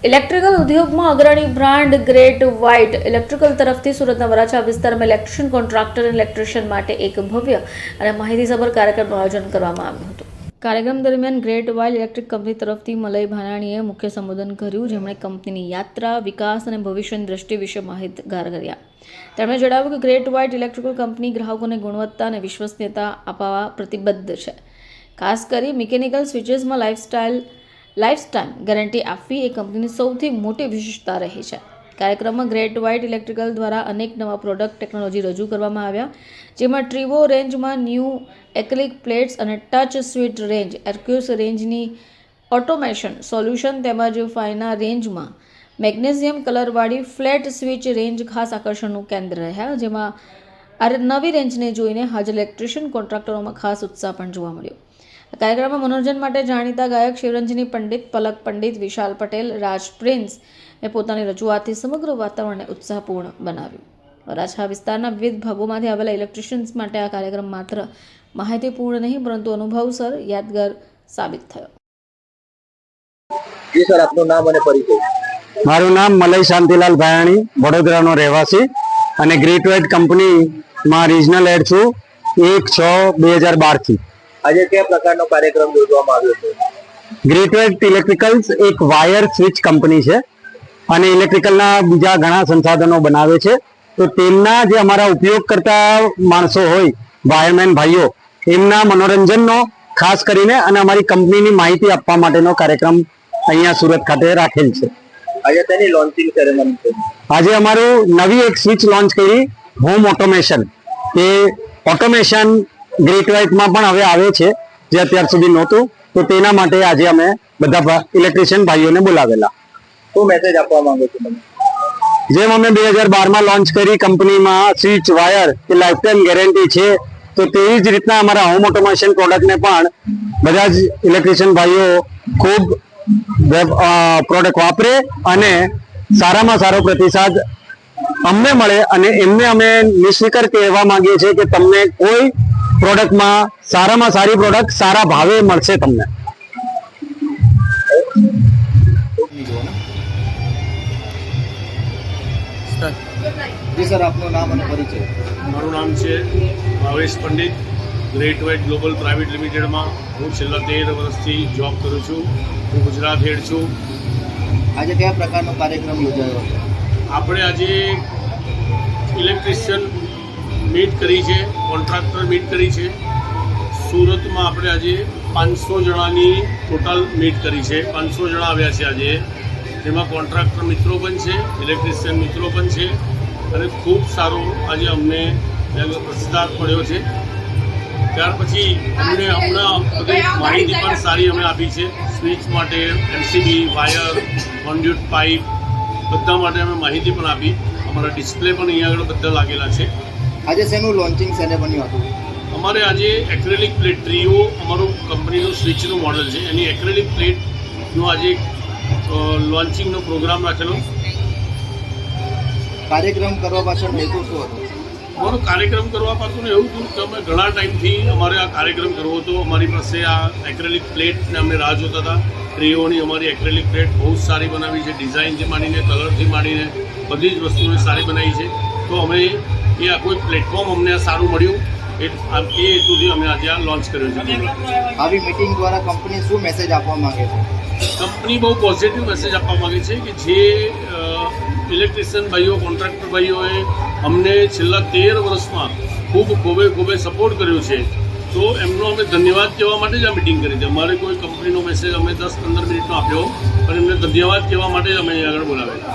Electrical ઉદ્યોગમાં અગ્રણી brand great white electrical તરફથી સુરતના વરાછા વિસ્તારમાં ઇલેક્ટ્રિશિયન કોન્ટ્રાક્ટર અને ઇલેક્ટ્રિશિયન માટે એક ભવ્ય અને માહિતીસભર કાર્યક્રમનું આયોજન કરવામાં આવ્યું હતું. કાર્યક્રમ દરમિયાન ગ્રેટ વ્હાઇટ ઇલેક્ટ્રિક કંપની તરફથી મલય ભાનાણીએ મુખ્ય સંબોધન કર્યું, જેમણે કંપનીની યાત્રા, વિકાસ અને ભવિષ્યની દ્રષ્ટિ વિશે માહિતગાર કર્યા. તેમણે જણાવ્યું કે ગ્રેટ વ્હાઇટ ઇલેક્ટ્રિકલ કંપની ગ્રાહકોને ગુણવત્તા અને વિશ્વસનીયતા આપવા પ્રતિબદ્ધ છે. ખાસ કરી મિકેનિકલ સ્વિચેસમાં લાઇફટાઇમ ગેરંટી આપવી એ કંપનીની સૌથી મોટી વિશેષતા રહી છે. કાર્યક્રમમાં ગ્રેટ વ્હાઇટ ઇલેક્ટ્રિકલ દ્વારા અનેક નવા પ્રોડક્ટ ટેકનોલોજી રજૂ કરવામાં આવ્યા, જેમાં ટ્રીવો રેન્જમાં ન્યૂ એક્રિલિક પ્લેટ્સ અને ટચ સ્વિચ રેન્જ, એર્ક્યુસ રેન્જની ઓટોમેશન સોલ્યુશન તેમજ ફાઇના રેન્જમાં મેગ્નેશિયમ કલરવાળી ફ્લેટ સ્વિચ રેન્જ ખાસ આકર્ષણનું કેન્દ્ર રહ્યા, જેમાં આ નવી રેન્જને જોઈને હાજર ઇલેક્ટ્રિશિયન કોન્ટ્રાક્ટરોમાં ખાસ ઉત્સાહ પણ જોવા મળ્યો. કાર્યક્રમમાં મનોરંજન માટે જાણીતા ગાયક શિવરંજની પંડિત, પલક પંડિત, વિશાલ પટેલ, રાજ પ્રિન્સ એ પોતાની રજૂઆતથી સમગ્ર વાતાવરણને ઉત્સાહપૂર્ણ બનાવ્યું. વરાછા વિસ્તારના વિવિધ ભાગોમાંથી આવેલા ઇલેક્ટ્રિશિયન્સ માટે આ કાર્યક્રમ માત્ર માહિતીપૂર્ણ નહીં પરંતુ અનુભવસર યાદગાર સાબિત થયો. જી સર, આપનું નામ અને પરિચય. મારું નામ મલય શાંતિલાલ ભાયાણી, વડોદરાનો રહેવાસી અને ગ્રેટ વ્હાઇટ કંપનીમાં રિજનલ હેડ છું 1/6/2012 થી. આજે કયા પ્રકારનો કાર્યક્રમ યોજવામાં આવ્યો છે? ગ્રેટ વ્હાઇટ ઇલેક્ટ્રિકલ્સ એક વાયર સ્વિચ કંપની છે અને ઇલેક્ટ્રિકલના બીજા ઘણા સંસાધનો બનાવે છે. તો તેમના જે અમારા ઉપયોગ કરતા માણસો હોય, વાયરમેન ભાઈઓ, એમના મનોરંજનનો ખાસ કરીને અને અમારી કંપનીની માહિતી આપવા માટેનો કાર્યક્રમ અહીંયા સુરત ખાતે રાખેલ છે. આજે તેની લોન્ચિંગ સેરેમની છે. આજે અમારું નવી એક સ્વિચ લોન્ચ કરી, હોમ ઓટોમેશન. એ ઓટોમેશન ગ્રેટ વ્હાઇટમાં પણ હવે આવે છે, જે અત્યાર સુધી નહોતું. તો તેના માટે આજે અમે બધા ઇલેક્ટ્રિશિયન ભાઈઓને બોલાવેલા. શું મેસેજ આપવા માંગો છો તમે? જેમ અમે 2012માં લોન્ચ કરી કંપનીમાં સ્વિચ વાયર એ લાઇફટાઇમ ગેરંટી છે, તો તેવી જ રીતના અમારા હોમ ઓટોમેશન પ્રોડક્ટને પણ બધા જ ઇલેક્ટ્રિશિયન ભાઈઓ ખૂબ પ્રોડક્ટ વાપરે અને સારામાં સારો પ્રતિસાદ અમને મળે. અને એમને અમે નિશ્ચિત કહેવા માંગીએ છીએ કે તમને કોઈ પ્રોડક્ટમાં સારામાં સારી પ્રોડક્ટ સારા ભાવે મળશે તમને. જી સર, આપનું નામ અને પરિચય. મારું નામ છે Bhavesh Pandit. Great white global private લિમિટેડમાં હું છેલ્લા 13 વર્ષથી જોબ કરું છું. હું ગુજરાત હેડ છું. આજે કયા પ્રકારનો કાર્યક્રમ યોજાયો છે? આપણે આજે ઇલેક્ટ્રિશિયન મીટ કરી છે, કોન્ટ્રાક્ટર મીટ કરી છે. સુરતમાં આપણે આજે 500 જણાની ટોટલ મીટ કરી છે. 500 જણા આવ્યા છે આજે. જેમાં કોન્ટ્રાક્ટર મિત્રો પણ છે, ઇલેક્ટ્રિશિયન મિત્રો પણ છે અને ખૂબ સારો આજે અમને પ્રતિસાદ મળ્યો છે. ત્યાર પછી અમને હમણાં બધી માહિતી પણ સારી અમે આપી છે. સ્વિચ માટે એમસીબી, વાયર, કોન્ડ્યુટ પાઇપ બધા માટે અમે માહિતી પણ આપી. અમારા ડિસ્પ્લે પણ અહીંયા આગળ બધા લાગેલા છે. આજે શેનું લોન્ચિંગ સેરેમની હતું? અમારે આજે એક્રેલિક પ્લેટ, ટ્રીઓ અમારું કંપનીનું સ્વિચનું મોડલ છે, એની એક્રેલિક પ્લેટનું આજે લોન્ચિંગનો પ્રોગ્રામ રાખેલો. કાર્યક્રમ કરવા પાછળ હેતુ શું હતો? અમારો કાર્યક્રમ કરવા પાછળ એવું હતું કે અમે ઘણા ટાઈમથી અમારે આ કાર્યક્રમ કરવો હતો. અમારી પાસે આ એક્રેલિક પ્લેટને અમને રાહ જોતા હતા. ટ્રીઓની અમારી એક્રેલિક પ્લેટ બહુ સારી બનાવી છે, ડિઝાઇનથી માંડીને, કલરથી માંડીને બધી જ વસ્તુને સારી બનાવી છે. તો અમે એ આખું પ્લેટફોર્મ અમને સારું મળ્યું એ હેતુથી અમે આજે આ લોન્ચ કર્યો છે. આવી મિટિંગ દ્વારા કંપની શું મેસેજ આપવા માંગે છે? કંપની બહુ પોઝિટિવ મેસેજ આપવા માગે છે કે જે ઇલેક્ટ્રિશિયન ભાઈઓ, કોન્ટ્રાક્ટર ભાઈઓએ અમને છેલ્લા 13 વર્ષમાં ખૂબ સપોર્ટ કર્યો છે, તો એમનો અમે ધન્યવાદ કહેવા માટે જ આ મિટિંગ કરી છે. અમારે કોઈ કંપનીનો મેસેજ અમે 10-15 મિનિટનો આપ્યો, પણ એમને ધન્યવાદ કહેવા માટે જ અમે અહીં આગળ બોલાવેલા.